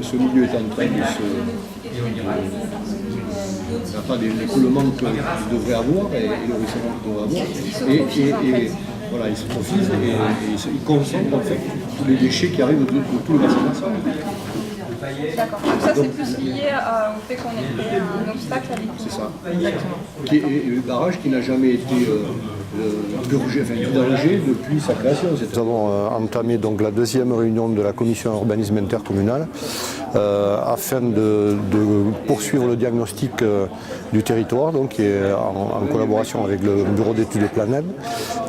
ce milieu est en train de l'écoulement qu'il devrait avoir et le ruissellement qu'il devrait avoir. Et voilà, il se profile et il concentre en fait tous les déchets qui arrivent de tout le bassin versant. D'accord, donc ça c'est plus lié au fait qu'on ait créé un obstacle à l'écoulement. C'est ça. Exactement. Et le barrage qui n'a jamais été purgé, vidangé depuis sa création. Nous avons entamé donc la deuxième réunion de la commission urbanisme intercommunal afin de poursuivre le diagnostic du territoire, donc, qui est en collaboration avec le bureau d'études Planète.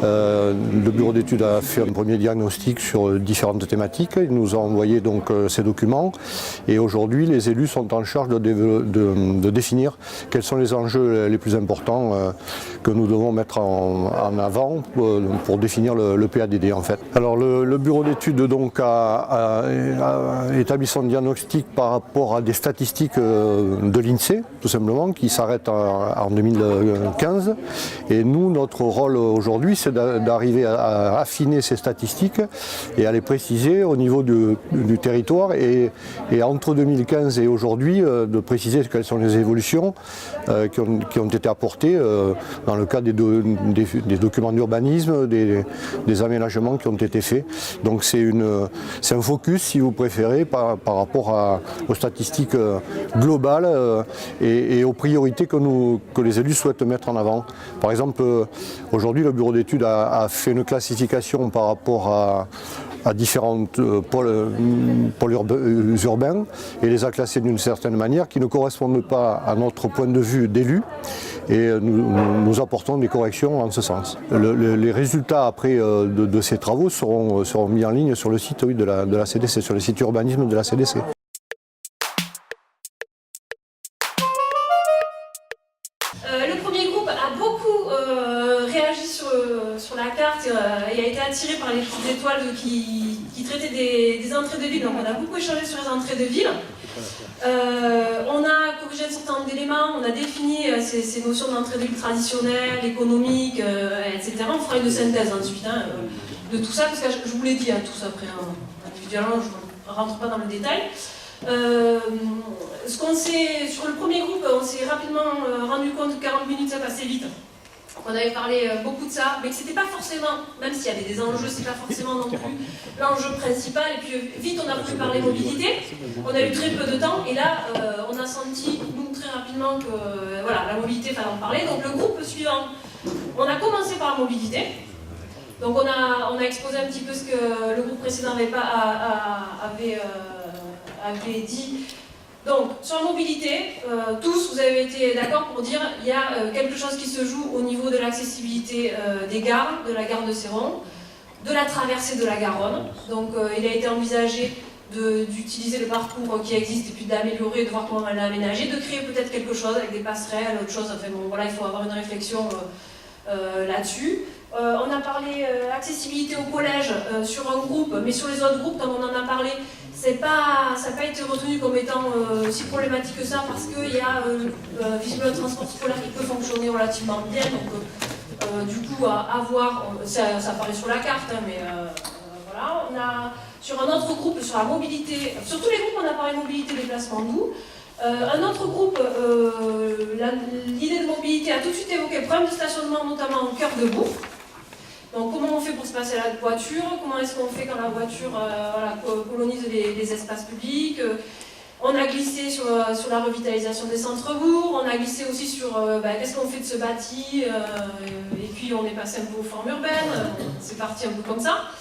Le bureau d'études a fait un premier diagnostic sur différentes thématiques. Il nous a envoyé donc ces documents et aujourd'hui les élus sont en charge de définir quels sont les enjeux les plus importants que nous devons mettre en avant pour définir le PADD en fait. Alors le bureau d'études donc a établi son diagnostic par rapport à des statistiques de l'INSEE tout simplement qui s'arrêtent en 2015 et nous notre rôle aujourd'hui c'est d'arriver à affiner ces statistiques et à les préciser au niveau du territoire et entre 2015 et aujourd'hui de préciser quelles sont les évolutions qui ont été apportées dans le cadre des documents d'urbanisme, des aménagements qui ont été faits. Donc c'est un focus, si vous préférez, par rapport aux statistiques globales et aux priorités que les élus souhaitent mettre en avant. Par exemple, aujourd'hui, le bureau d'études a fait une classification par rapport à différents pôles urbains et les a classés d'une certaine manière qui ne correspondent pas à notre point de vue d'élus et nous apportons des corrections en ce sens. Les résultats après de ces travaux seront mis en ligne sur le site de la CDC, sur le site urbanisme de la CDC. Le premier groupe a beaucoup réagi sur la carte et a été attiré par les petites étoiles qui traitaient des entrées de ville. Donc on a beaucoup échangé sur les entrées de ville. On a corrigé un certain nombre d'éléments, on a défini ces notions d'entrée de ville traditionnelles, économiques, etc. On fera une synthèse ensuite de tout ça, parce que je vous l'ai dit tous après, individuellement, je ne rentre pas dans le détail. Sur le premier groupe, on s'est rapidement rendu compte que 40 minutes ça passait vite. On avait parlé beaucoup de ça, mais que c'était pas forcément, même s'il y avait des enjeux, c'est pas forcément non plus l'enjeu principal. Et puis vite on a pu parler mobilité, on a eu très peu de temps, et là on a senti, nous, très rapidement que voilà, la mobilité, il fallait en parler. Donc le groupe suivant, on a commencé par la mobilité. Donc on a exposé un petit peu ce que le groupe précédent avait dit. Donc, sur la mobilité, tous vous avez été d'accord pour dire qu'il y a quelque chose qui se joue au niveau de l'accessibilité des gares, de la gare de Céron, de la traversée de la Garonne. Donc, il a été envisagé d'utiliser le parcours qui existe et puis d'améliorer, de voir comment on va l'aménager, de créer peut-être quelque chose avec des passerelles, autre chose. Enfin bon, voilà, il faut avoir une réflexion là-dessus. On a parlé accessibilité au collège sur un groupe, mais sur les autres groupes, comme on en a parlé, ça n'a pas été retenu comme étant si problématique que ça, parce qu'il y a visiblement un transport scolaire qui peut fonctionner relativement bien. Donc, du coup, à voir, ça apparaît sur la carte, mais voilà. On a, sur un autre groupe, sur la mobilité, sur tous les groupes, on a parlé mobilité, déplacement doux. Un autre groupe, l'idée de mobilité a tout de suite évoqué le problème de stationnement, notamment en cœur de bourg. Donc comment on fait pour se passer à la voiture, comment est-ce qu'on fait quand la voiture colonise les espaces publics. On a glissé sur la revitalisation des centres-bourgs, on a glissé aussi sur qu'est-ce qu'on fait de ce bâti, et puis on est passé un peu aux formes urbaines, c'est parti un peu comme ça.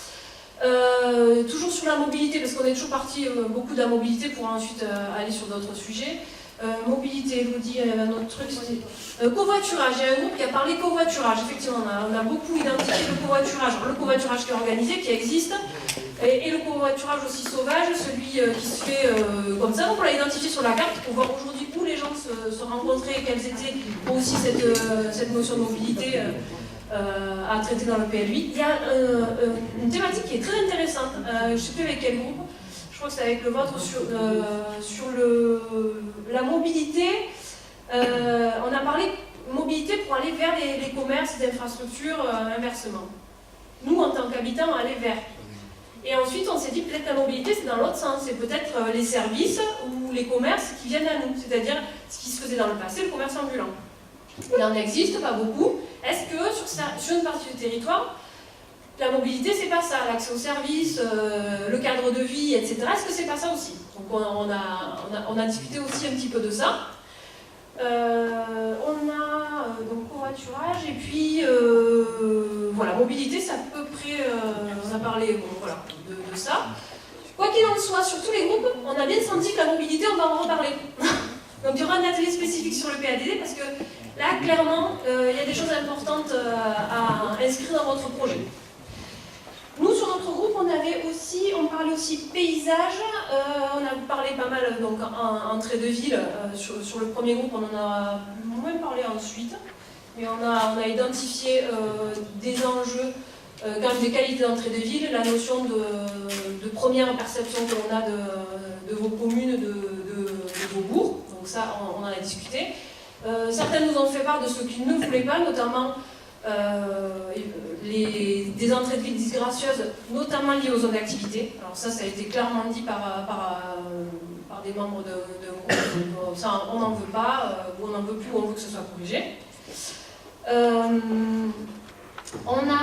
Toujours sur la mobilité, parce qu'on est toujours parti beaucoup de la mobilité pour ensuite aller sur d'autres sujets. Mobilité, Elodie, un autre truc, covoiturage. Il y a un groupe qui a parlé covoiturage. Effectivement, on a beaucoup identifié le covoiturage qui est organisé, qui existe, et le covoiturage aussi sauvage, celui qui se fait comme ça. Donc on l'a identifié sur la carte pour voir aujourd'hui où les gens se rencontraient et quelles étaient aussi cette notion de mobilité à traiter dans le PLUI. Il y a une thématique qui est très intéressante, je ne sais plus avec quel groupe. Je crois que c'est avec le vôtre sur la mobilité. On a parlé mobilité pour aller vers les commerces et les infrastructures inversement. Nous, en tant qu'habitants, aller vers. Et ensuite, on s'est dit peut-être la mobilité, c'est dans l'autre sens. C'est peut-être les services ou les commerces qui viennent à nous. C'est-à-dire ce qui se faisait dans le passé, le commerce ambulant. Il en existe, pas beaucoup. Est-ce que sur une partie du territoire, la mobilité, c'est pas ça, l'accès aux services, le cadre de vie, etc. Est-ce que c'est pas ça aussi? Donc on a discuté aussi un petit peu de ça. On a donc covoiturage et puis voilà, mobilité, c'est à peu près, on a parlé bon, voilà, de ça. Quoi qu'il en soit, sur tous les groupes, on a bien senti que la mobilité, on va en reparler. Donc il y aura un atelier spécifique sur le PADD parce que là, clairement, il y a des choses importantes à inscrire dans votre projet. Nous, sur notre groupe, on parlait aussi paysage, on a parlé pas mal donc, entrée de ville, sur le premier groupe, on en a moins parlé ensuite, mais on a identifié des enjeux, quand même des qualités d'entrée de ville, la notion de première perception que l'on a de vos communes, de vos bourgs, donc ça, on en a discuté. Certains nous ont fait part de ce qu'ils ne voulaient pas, notamment des entrées de ville disgracieuses, notamment liées aux zones d'activité. Alors ça a été clairement dit par des membres de groupe. Ça, on n'en veut pas, ou on n'en veut plus, ou on veut que ce soit corrigé. On a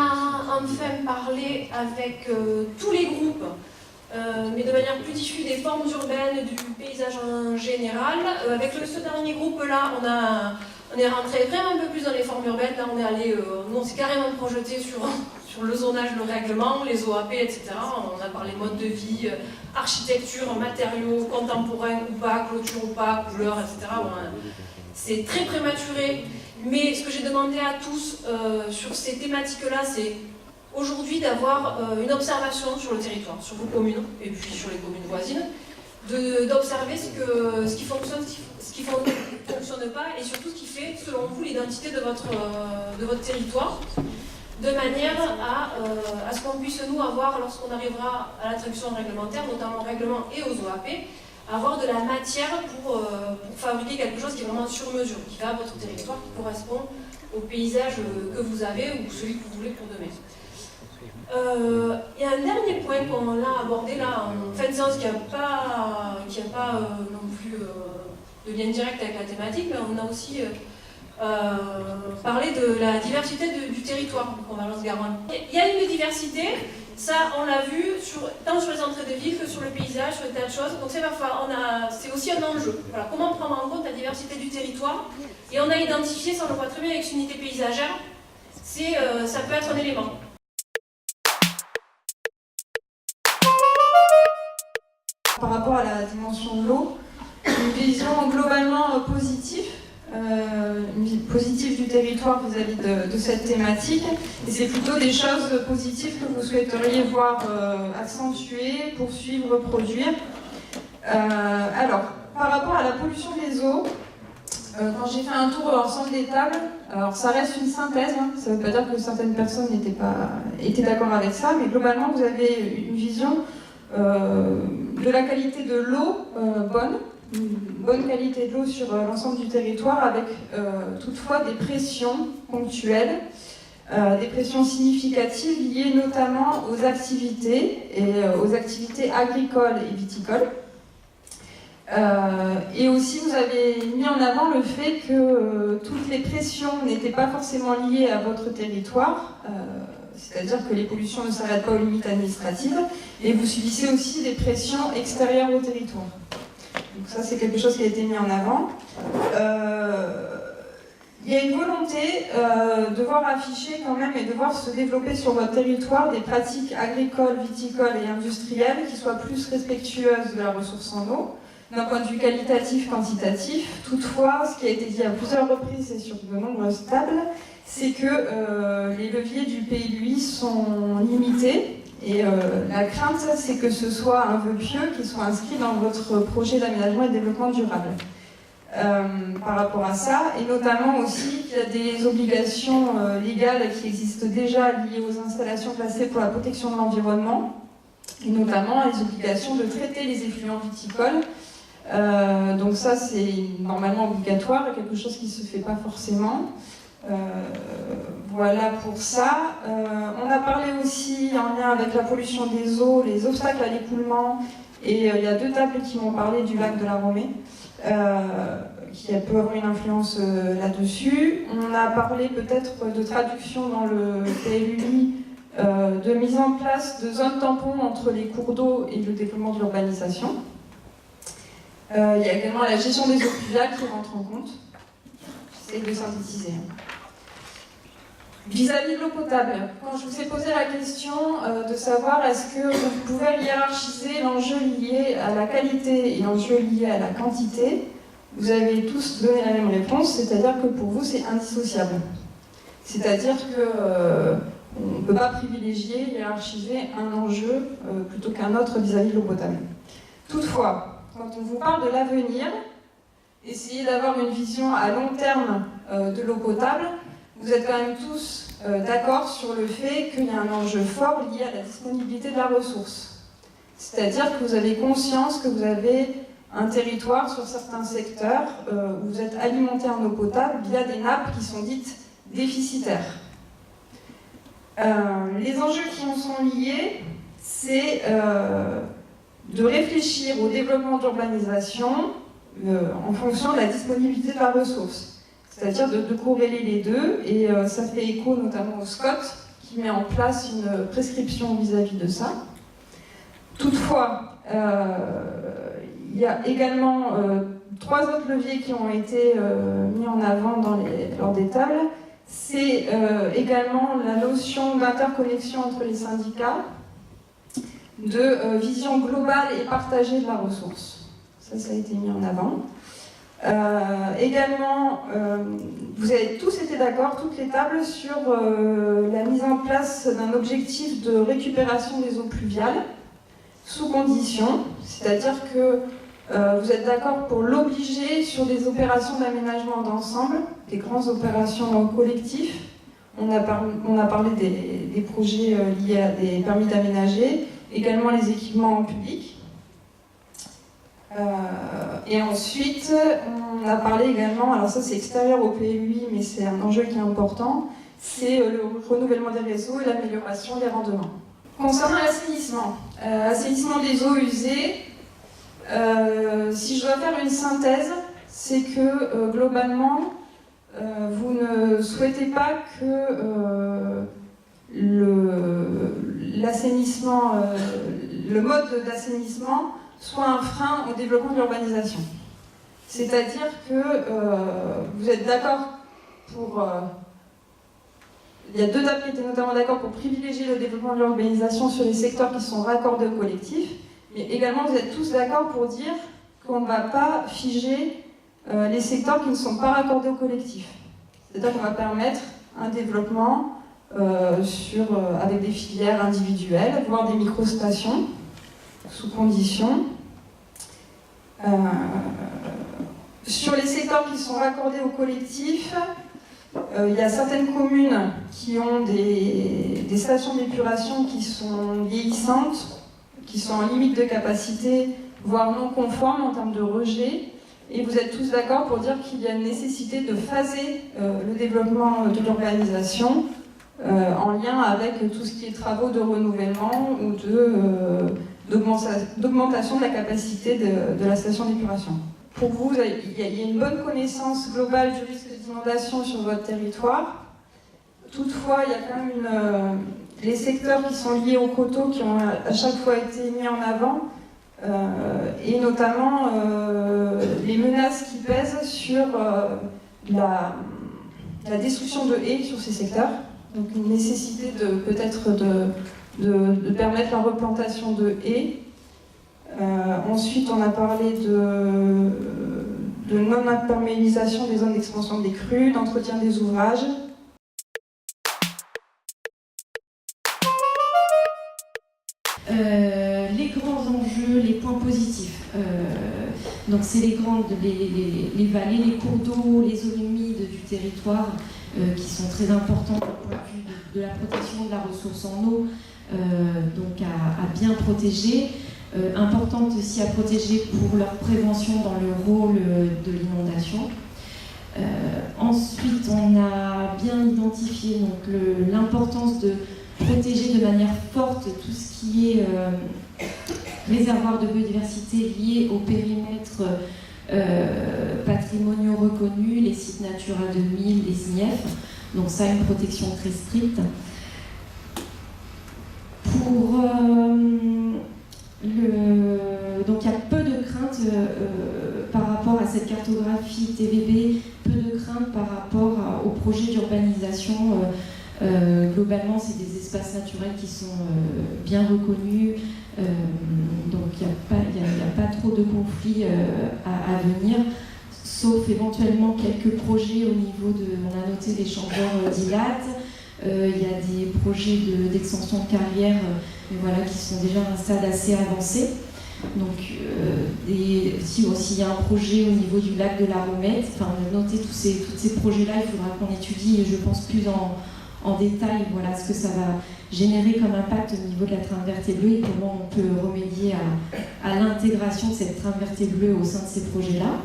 enfin parlé avec tous les groupes, mais de manière plus diffuse, des formes urbaines, du paysage en général. Avec ce dernier groupe-là, on est rentré vraiment un peu plus dans les formes urbaines. Là, on est allé, nous, on s'est carrément projeté sur le zonage, le règlement, les OAP, etc. On a parlé mode de vie, architecture, matériaux, contemporains ou pas, clôture ou pas, couleurs, etc. Bon, c'est très prématuré, mais ce que j'ai demandé à tous sur ces thématiques-là, c'est aujourd'hui d'avoir une observation sur le territoire, sur vos communes, et puis sur les communes voisines, d'observer ce qui fonctionne, ce qui ne fonctionne pas, et surtout ce qui fait, selon vous, l'identité de votre territoire, de manière à ce qu'on puisse, nous, avoir, lorsqu'on arrivera à la traduction réglementaire, notamment au règlement et aux OAP, avoir de la matière pour fabriquer quelque chose qui est vraiment sur mesure, qui va à votre territoire, qui correspond au paysage que vous avez ou celui que vous voulez pour demain. Il y a un dernier point qu'on a abordé là en fin de séance qui n'a pas non plus de lien direct avec la thématique, mais on a aussi parlé de la diversité du territoire en Valence-Garonne. Il y a une diversité, ça on l'a vu tant sur les entrées de ville que sur le paysage, sur des tas de choses, donc c'est aussi un enjeu. Voilà, comment prendre en compte la diversité du territoire, et on a identifié, ça on le voit très bien avec une unité paysagère, ça peut être un élément. Par rapport à la dimension de l'eau, une vision globalement positive du territoire vis-à-vis de cette thématique, et c'est plutôt des choses positives que vous souhaiteriez voir accentuer, poursuivre, produire. Alors, par rapport à la pollution des eaux, quand j'ai fait un tour ensemble des tables, alors ça reste une synthèse, hein, ça ne veut pas dire que certaines personnes étaient d'accord avec ça, mais globalement vous avez une vision de la qualité de l'eau une bonne qualité de l'eau sur l'ensemble du territoire, avec toutefois des pressions ponctuelles, des pressions significatives liées notamment aux activités agricoles et viticoles. Et aussi vous avez mis en avant le fait que toutes les pressions n'étaient pas forcément liées à votre territoire, c'est-à-dire que les pollutions ne s'arrêtent pas aux limites administratives, et vous subissez aussi des pressions extérieures au territoire. Donc ça, c'est quelque chose qui a été mis en avant. Il y a une volonté de voir afficher quand même et de voir se développer sur votre territoire des pratiques agricoles, viticoles et industrielles qui soient plus respectueuses de la ressource en eau, d'un point de vue qualitatif, quantitatif. Toutefois, ce qui a été dit à plusieurs reprises et sur de nombreuses tables, c'est que les leviers du PLUI sont limités, et la crainte, c'est que ce soit un vœu pieux qui soit inscrit dans votre projet d'aménagement et de développement durable. Par rapport à ça, et notamment aussi qu'il y a des obligations légales qui existent déjà liées aux installations classées pour la protection de l'environnement, et notamment les obligations de traiter les effluents viticoles. Donc ça, c'est normalement obligatoire, quelque chose qui ne se fait pas forcément. Voilà pour ça. On a parlé aussi en lien avec la pollution des eaux, les obstacles à l'écoulement, et il y a 2 tables qui m'ont parlé du lac de la Romée, qui peut avoir une influence là-dessus. On a parlé peut-être de traduction dans le PLUI, de mise en place de zones tampons entre les cours d'eau et le développement de l'urbanisation. Il y a également la gestion des eaux pluviales qui rentre en compte. J'essaie de synthétiser. Vis-à-vis de l'eau potable, quand je vous ai posé la question de savoir est-ce que vous pouvez hiérarchiser l'enjeu lié à la qualité et l'enjeu lié à la quantité, vous avez tous donné la même réponse, c'est-à-dire que pour vous c'est indissociable. C'est-à-dire qu'on ne peut pas privilégier, hiérarchiser un enjeu plutôt qu'un autre vis-à-vis de l'eau potable. Toutefois, quand on vous parle de l'avenir, essayez d'avoir une vision à long terme de l'eau potable. Vous êtes quand même tous d'accord sur le fait qu'il y a un enjeu fort lié à la disponibilité de la ressource. C'est-à-dire que vous avez conscience que vous avez un territoire sur certains secteurs où vous êtes alimenté en eau potable via des nappes qui sont dites déficitaires. Les enjeux qui en sont liés, c'est de réfléchir au développement de l'urbanisation en fonction de la disponibilité de la ressource. C'est-à-dire de corréler les deux, et ça fait écho notamment au SCOT, qui met en place une prescription vis-à-vis de ça. Toutefois, il y a également 3 autres leviers qui ont été mis en avant lors des tables. C'est également la notion d'interconnexion entre les syndicats, de vision globale et partagée de la ressource. Ça a été mis en avant. Également, vous avez tous été d'accord, toutes les tables, sur la mise en place d'un objectif de récupération des eaux pluviales sous condition, c'est-à-dire que vous êtes d'accord pour l'obliger sur des opérations d'aménagement d'ensemble, des grandes opérations collectives. On a parlé des projets liés à des permis d'aménager, également les équipements en public. Et ensuite, on a parlé également, alors ça c'est extérieur au PLUI, mais c'est un enjeu qui est important, c'est le renouvellement des réseaux et l'amélioration des rendements. Concernant l'assainissement, assainissement des eaux usées, si je dois faire une synthèse, c'est que globalement, vous ne souhaitez pas que l'assainissement, le mode d'assainissement soit un frein au développement de l'urbanisation. C'est-à-dire que vous êtes d'accord pour... il y a 2 tables qui étaient notamment d'accord pour privilégier le développement de l'urbanisation sur les secteurs qui sont raccordés au collectif, mais également vous êtes tous d'accord pour dire qu'on ne va pas figer les secteurs qui ne sont pas raccordés au collectif. C'est-à-dire qu'on va permettre un développement avec des filières individuelles, voire des micro-stations, sous conditions. Sur les secteurs qui sont raccordés au collectif, il y a certaines communes qui ont des stations d'épuration qui sont vieillissantes, qui sont en limite de capacité, voire non conformes en termes de rejet. Et vous êtes tous d'accord pour dire qu'il y a une nécessité de phaser le développement de l'urbanisation en lien avec tout ce qui est travaux de renouvellement ou d'augmentation de la capacité de la station d'épuration. Pour vous, il y a une bonne connaissance globale du risque d'inondation sur votre territoire. Toutefois, il y a quand même les secteurs qui sont liés aux coteaux qui ont à chaque fois été mis en avant, et notamment les menaces qui pèsent sur la destruction de haies sur ces secteurs. Donc une nécessité peut-être de permettre la replantation de haies. Ensuite, on a parlé de non-imperméabilisation des zones d'expansion des crues, d'entretien des ouvrages. Les grands enjeux, les points positifs. Donc c'est les vallées, les cours d'eau, les zones humides du territoire qui sont très importants du point de vue de la protection de la ressource en eau, donc à bien protéger. Importantes aussi à protéger pour leur prévention dans le rôle de l'inondation. Ensuite, on a bien identifié l'importance de protéger de manière forte tout ce qui est réservoir de biodiversité lié au périmètre patrimoniaux reconnus, les sites Natura 2000, les SNIEF. Donc ça, une protection très stricte. Donc il y a peu de crainte par rapport à cette cartographie TVB, peu de crainte par rapport au projet d'urbanisation. Globalement, c'est des espaces naturels qui sont bien reconnus, donc il n'y a pas trop de conflits à venir, sauf éventuellement quelques projets au niveau de, on a noté les chambeurs d'ILAT, il y a des projets d'extension de carrière, mais voilà, qui sont déjà à un stade assez avancé. Donc, si aussi il y a un projet au niveau du lac de la Romette, enfin, noter tous ces projets-là, il faudra qu'on étudie, je pense, plus en détail, voilà, ce que ça va générer comme impact au niveau de la trame verte et bleue et comment on peut remédier à l'intégration de cette trame verte et bleue au sein de ces projets-là.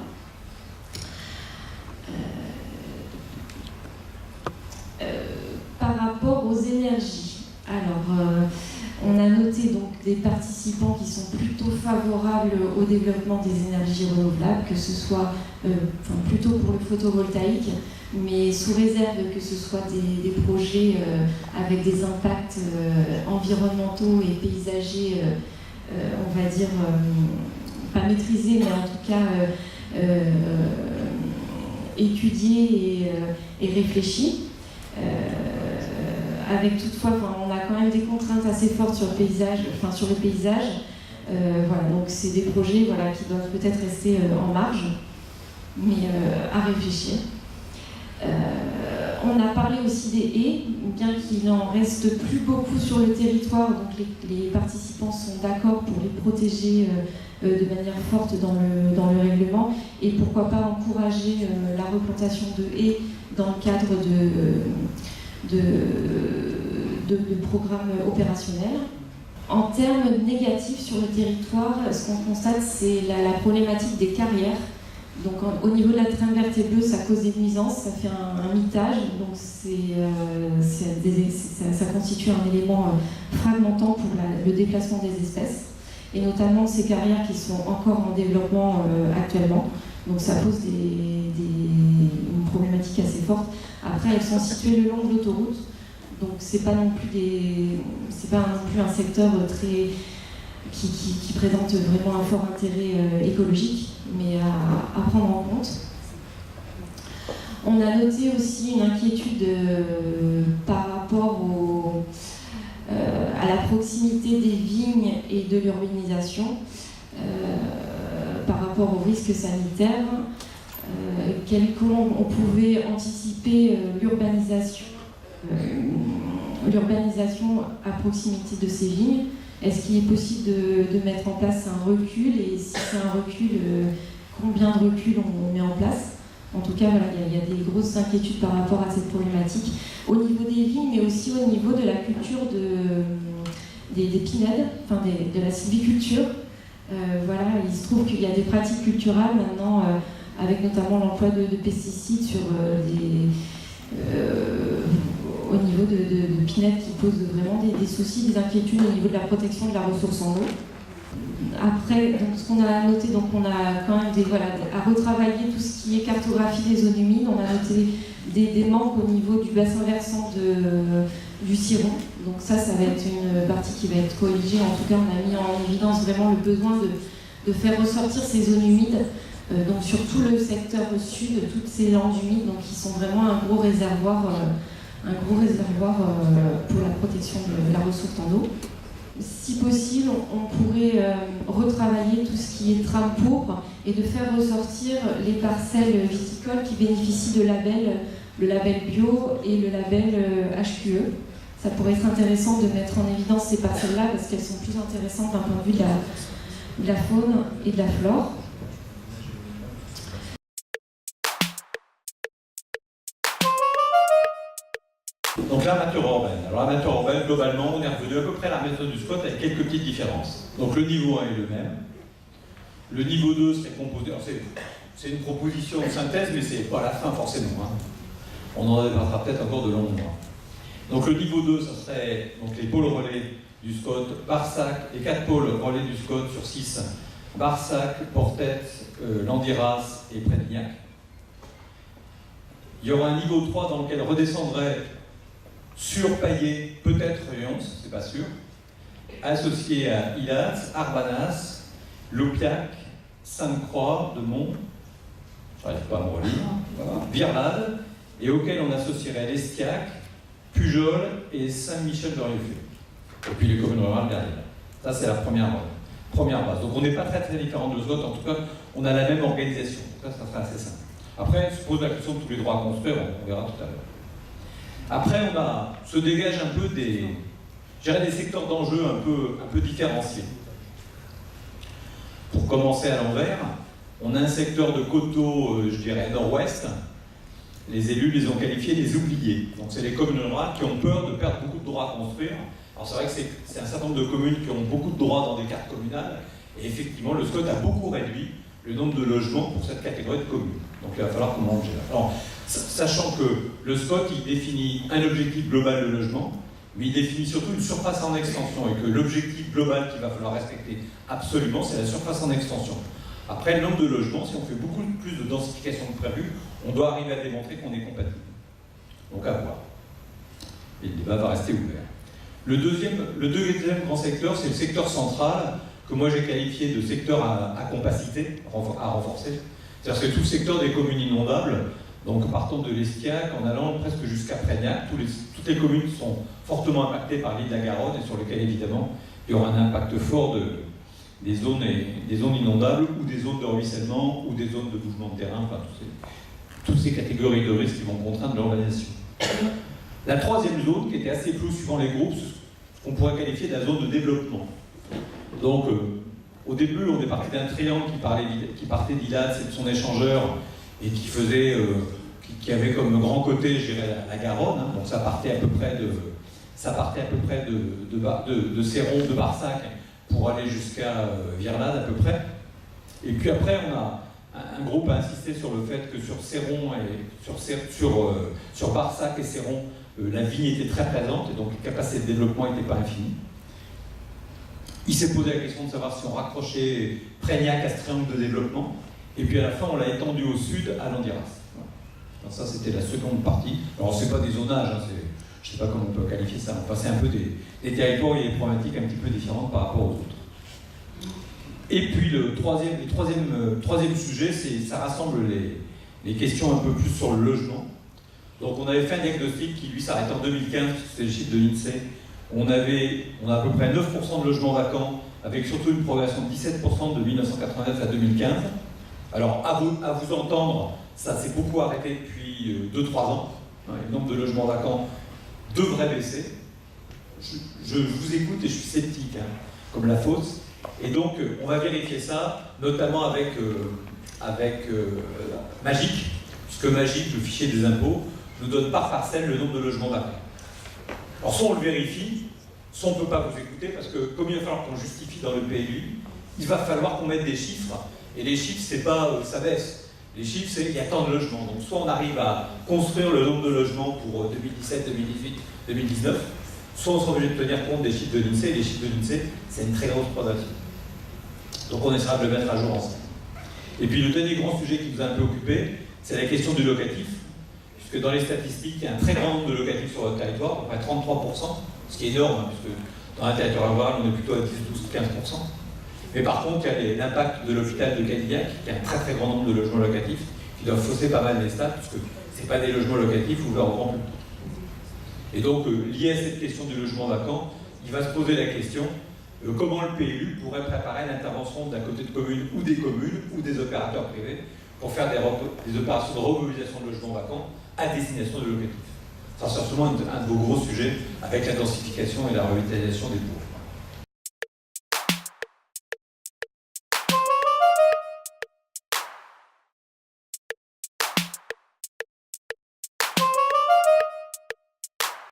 Par rapport aux énergies, alors on a noté donc des participants qui sont plutôt favorables au développement des énergies renouvelables, que ce soit plutôt pour le photovoltaïque, mais sous réserve que ce soit des projets avec des impacts environnementaux et paysagers, on va dire, pas maîtrisés, mais en tout cas étudiés et réfléchis. Avec toutefois, on a quand même des contraintes assez fortes sur le paysage. Voilà, donc c'est des projets, voilà, qui doivent peut-être rester en marge, mais à réfléchir. On a parlé aussi des haies, bien qu'il n'en reste plus beaucoup sur le territoire, donc les participants sont d'accord pour les protéger de manière forte dans le règlement, et pourquoi pas encourager la replantation de haies dans le cadre de programmes opérationnels. En termes négatifs sur le territoire, ce qu'on constate, c'est la problématique des carrières. Donc au niveau de la trame verte et bleue, ça cause des nuisances, ça fait un mitage, donc ça constitue un élément fragmentant pour le déplacement des espèces, et notamment ces carrières qui sont encore en développement actuellement. Donc ça pose une problématique assez forte. Après, elles sont situées le long de l'autoroute, donc c'est pas non plus un secteur qui présente vraiment un fort intérêt écologique, mais à prendre en compte. On a noté aussi une inquiétude par rapport à la proximité des vignes et de l'urbanisation, par rapport aux risques sanitaires, comment on pouvait anticiper l'urbanisation à proximité de ces vignes. Est-ce qu'il est possible de mettre en place un recul, et si c'est un recul, combien de recul on met en place? En tout cas, voilà, il y a des grosses inquiétudes par rapport à cette problématique au niveau des vignes, mais aussi au niveau de la culture des pinèdes, enfin de la sylviculture. Voilà, il se trouve qu'il y a des pratiques culturales maintenant, avec notamment l'emploi de pesticides sur au niveau de pinèdes qui posent vraiment des soucis, des inquiétudes au niveau de la protection de la ressource en eau. Après, donc, ce qu'on a noté, donc on a quand même à retravailler tout ce qui est cartographie des zones humides. On a noté des manques au niveau du bassin versant du Ciron. Donc ça va être une partie qui va être corrigée. En tout cas, on a mis en évidence vraiment le besoin de faire ressortir ces zones humides. Donc sur tout le secteur sud, toutes ces landes humides, donc qui sont vraiment un gros réservoir pour la protection de la ressource en eau. Si possible, on pourrait retravailler tout ce qui est trame pourpre et de faire ressortir les parcelles viticoles qui bénéficient de le label bio et le label HQE. Ça pourrait être intéressant de mettre en évidence ces parcelles-là parce qu'elles sont plus intéressantes d'un point de vue de la faune et de la flore. Donc l'armature urbaine. Alors l'armature urbaine, globalement, on est revenu à peu près à la méthode du SCOT avec quelques petites différences. Donc le niveau 1 est le même. Le niveau 2 serait composé... c'est une proposition de synthèse, mais c'est pas la fin forcément. Hein. On en débattra peut-être encore de longs mois. Donc le niveau 2, ça serait donc les pôles relais du SCOT, Barsac, les 4 pôles relais du SCOT sur 6, Barsac, Portet, Landiras et Prédignac. Il y aura un niveau 3 dans lequel redescendrait sur Paillé, peut-être Rions, c'est pas sûr, associé à Ilaz, Arbanas, Lopiac, Sainte-Croix, de Mont, j'arrive pas à me relire, voilà, Virlade, et auquel on associerait l'Estiac, Pujol et Saint-Michel-de-Rieux. Et puis les communes rurales derrière. Ça, c'est la première base. Donc on n'est pas très très différent de SCOT, en tout cas, on a la même organisation. Ça sera assez simple. Après, se pose la question de tous les droits à construire, on verra tout à l'heure. Après, se dégage un peu des secteurs d'enjeux un peu différenciés. Pour commencer à l'envers, on a un secteur de coteaux, je dirais, nord-ouest. Les élus les ont qualifiés les oubliés. Donc c'est les communes rurales qui ont peur de perdre beaucoup de droits à construire. Alors c'est vrai que c'est un certain nombre de communes qui ont beaucoup de droits dans des cartes communales. Et effectivement, le SCOT a beaucoup réduit le nombre de logements pour cette catégorie de communes. Donc il va falloir qu'on mange. Alors, sachant que le SCOT, il définit un objectif global de logement, mais il définit surtout une surface en extension, et que l'objectif global qu'il va falloir respecter absolument, c'est la surface en extension. Après, le nombre de logements, si on fait beaucoup plus de densification que prévu, on doit arriver à démontrer qu'on est compatible. Donc à voir. Et le débat va rester ouvert. Le deuxième grand secteur, c'est le secteur central, que moi j'ai qualifié de secteur à compacité, à renforcer. C'est-à-dire que c'est tout le secteur des communes inondables, donc partant de l'Estiac, en allant presque jusqu'à Prédignac, toutes les communes sont fortement impactées par l'île de la Garonne, et sur lesquelles évidemment il y aura un impact fort des zones inondables, ou des zones de ruissellement, ou des zones de mouvement de terrain, enfin toutes ces catégories de risques qui vont contraindre l'urbanisation. La troisième zone, qui était assez floue suivant les groupes, qu'on pourrait qualifier de la zone de développement. Donc, au début, on est parti d'un triangle qui partait d'Ilaz et de son échangeur, et qui avait comme grand côté, je dirais, la Garonne. Hein, donc ça partait à peu près de Céron, de Barsac, pour aller jusqu'à Virlade à peu près. Et puis après, on a un groupe a insisté sur le fait que sur Céron et sur Barsac et Céron, la vigne était très présente, et donc la capacité de développement n'était pas infinie. Il s'est posé la question de savoir si on raccrochait Prédignac à ce triangle de développement, et puis à la fin on l'a étendu au sud à Landiras. Alors ça c'était la seconde partie. Alors c'est pas des zonages, hein, je ne sais pas comment on peut qualifier ça, enfin c'est un peu des territoires où il y a des problématiques un petit peu différentes par rapport aux autres. Et puis le troisième sujet, ça rassemble les questions un peu plus sur le logement. Donc on avait fait un diagnostic qui lui s'arrête en 2015, parce que c'est le chiffre de l'INSEE. On a à peu près 9% de logements vacants, avec surtout une progression de 17% de 1989 à 2015. Alors à vous entendre, ça s'est beaucoup arrêté depuis 2-3 ans. Le nombre de logements vacants devrait baisser. Je vous écoute et je suis sceptique, hein, comme la fosse. Et donc on va vérifier ça, notamment avec Magic, puisque Magic, le fichier des impôts, nous donne par parcelle le nombre de logements vacants. Alors soit on le vérifie, soit on ne peut pas vous écouter, parce que comme il va falloir qu'on justifie dans le PLU, il va falloir qu'on mette des chiffres, et les chiffres, c'est pas ça baisse. Les chiffres, c'est il y a tant de logements. Donc soit on arrive à construire le nombre de logements pour 2017, 2018, 2019, soit on sera obligé de tenir compte des chiffres de l'INSEE, et les chiffres de l'INSEE, c'est une très grosse progression. Donc on essaiera de le mettre à jour ensemble. Et puis le dernier grand sujet qui vous a un peu occupé, c'est la question du locatif. Puisque dans les statistiques, il y a un très grand nombre de locatifs sur votre territoire, à peu près 33%, ce qui est énorme, hein, puisque dans un territoire rural, on est plutôt à 10, 12, 15%. Mais par contre, il y a l'impact de l'hôpital de Cadillac, qui a un très très grand nombre de logements locatifs, qui doivent fausser pas mal les stats, puisque ce n'est pas des logements locatifs ouverts au grand public. Et donc, lié à cette question du logement vacant, il va se poser la question comment le PLU pourrait préparer l'intervention d'un côté de communes ou des opérateurs privés pour faire des opérations de remobilisation de logements vacants à destination de locatifs. Ça sera sûrement un de vos gros sujets avec la densification et la revitalisation des bourgs.